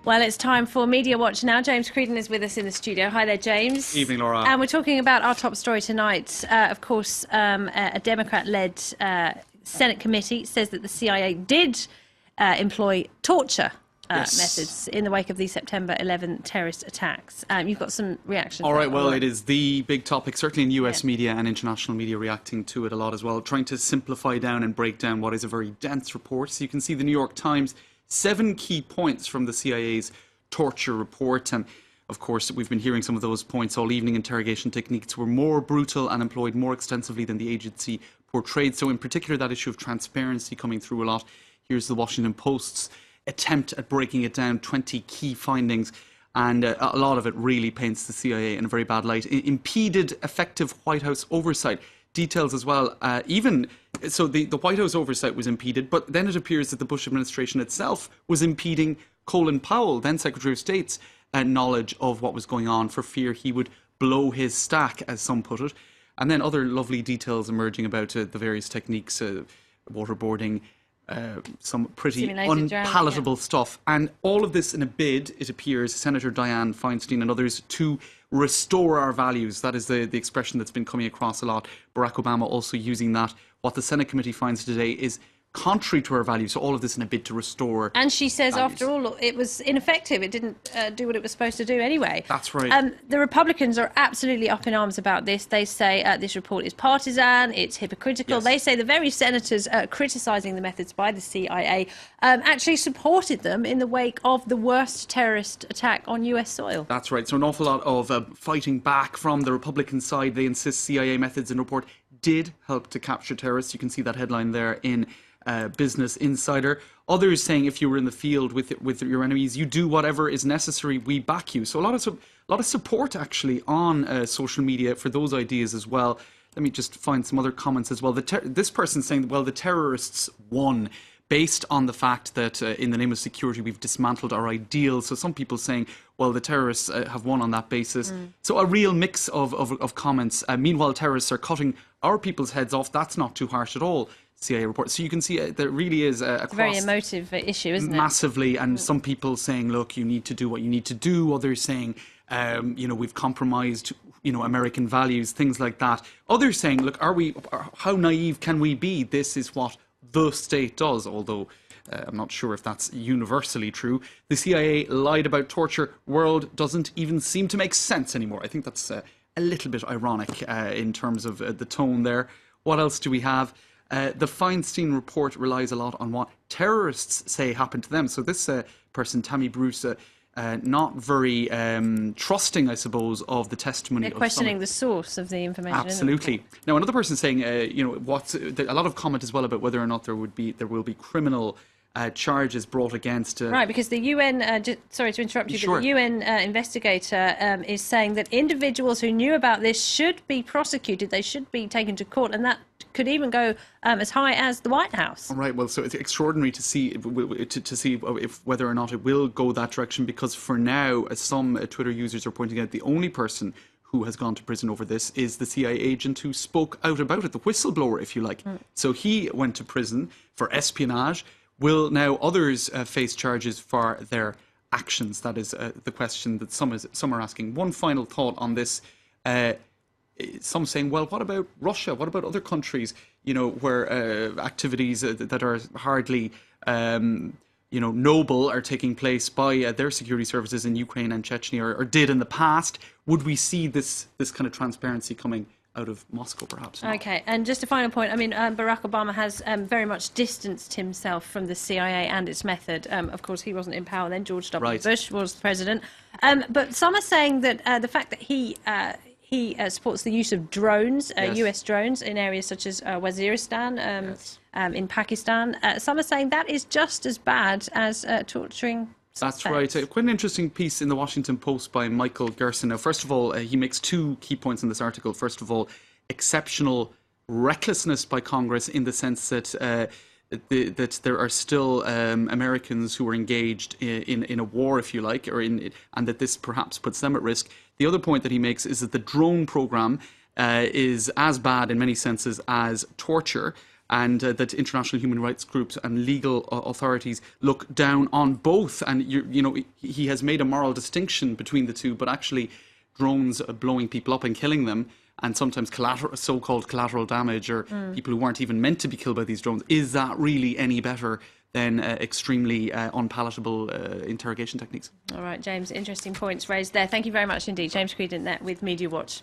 Well, it's time for Media Watch now. James Creedon is with us in the studio. Hi there, James. Evening, Laura. And we're talking about our top story tonight. Of course, a Democrat-led Senate committee says that the CIA did employ torture methods in the wake of the September 11 terrorist attacks. You've got some reactions. All right, well, it is the big topic, certainly in US media and international media reacting to it a lot as well, trying to simplify down and break down what is a very dense report. So you can see the New York Times, 7 key points from the CIA's torture report. And of course, we've been hearing some of those points all evening. Interrogation techniques were more brutal and employed more extensively than the agency portrayed. So in particular, that issue of transparency coming through a lot. Here's the Washington Post's attempt at breaking it down, 20 key findings. And a lot of it really paints the CIA in a very bad light. Impeded effective White House oversight. Details as well, so the White House oversight was impeded, but then it appears that the Bush administration itself was impeding Colin Powell, then Secretary of State's knowledge of what was going on for fear he would blow his stack, as some put it. And then other lovely details emerging about the various techniques, waterboarding, some pretty unpalatable stuff. And all of this in a bid, it appears, Senator Dianne Feinstein and others, to restore our values. That is the expression that's been coming across a lot. Barack Obama also using that. What the Senate committee finds today is contrary to our values. So all of this in a bid to restore. And she says, values. After all, it was ineffective. It didn't do what it was supposed to do anyway. That's right. The Republicans are absolutely up in arms about this. They say this report is partisan, it's hypocritical. Yes. They say the very senators criticising the methods by the CIA actually supported them in the wake of the worst terrorist attack on US soil. That's right. So an awful lot of fighting back from the Republican side. They insist CIA methods and report did help to capture terrorists. You can see that headline there in Business Insider. Others saying if you were in the field with your enemies, you do whatever is necessary, we back you. So a lot of support actually on social media for those ideas as well. Let me just find some other comments as well. This person saying, well, the terrorists won based on the fact that in the name of security we've dismantled our ideals. So some people saying, well, the terrorists have won on that basis. So a real mix of comments. Meanwhile, terrorists are cutting our people's heads off. That's not too harsh at all. CIA report. So you can see there really is a very emotive issue, isn't it? Massively. And some people saying, look, you need to do what you need to do. Others saying, we've compromised, American values, things like that. Others saying, look, how naive can we be? This is what the state does, although I'm not sure if that's universally true. The CIA lied about torture. World doesn't even seem to make sense anymore. I think that's a little bit ironic in terms of the tone there. What else do we have? The Feinstein report relies a lot on what terrorists say happened to them. So this person, Tammy Bruce, not very trusting, I suppose, of the testimony. They're questioning the source of the information. Absolutely. Now, another person saying, a lot of comment as well about whether or not there will be criminal charges brought against. Right, because the UN, sorry to interrupt you, sure. But the UN investigator is saying that individuals who knew about this should be prosecuted. They should be taken to court, and that could even go as high as the White House. All right. Well, so it's extraordinary to see if whether or not it will go that direction, because for now, as some Twitter users are pointing out, the only person who has gone to prison over this is the CIA agent who spoke out about it, the whistleblower, if you like. So he went to prison for espionage. Will now others face charges for their actions? That is the question that some are asking. One final thought on this. Some saying, well, what about Russia? What about other countries, where activities that are hardly, noble are taking place by their security services in Ukraine and Chechnya, or did in the past? Would we see this kind of transparency coming out of Moscow, perhaps? Okay, and just a final point. I mean, Barack Obama has very much distanced himself from the CIA and its method. Of course, he wasn't in power then. George W. Bush was the president. But some are saying that the fact that he supports the use of drones, US drones, in areas such as Waziristan, in Pakistan. Some are saying that is just as bad as torturing suspects. That's right. Quite an interesting piece in the Washington Post by Michael Gerson. Now, first of all, he makes 2 key points in this article. First of all, exceptional recklessness by Congress in the sense that that there are still Americans who are engaged in a war, if you like, and that this perhaps puts them at risk. The other point that he makes is that the drone program is as bad in many senses as torture. and that international human rights groups and legal authorities look down on both. And he has made a moral distinction between the two, but actually drones blowing people up and killing them, and sometimes so-called collateral damage, or people who weren't even meant to be killed by these drones, is that really any better than extremely unpalatable interrogation techniques? All right, James, interesting points raised there. Thank you very much indeed. James Creedon there with Media Watch.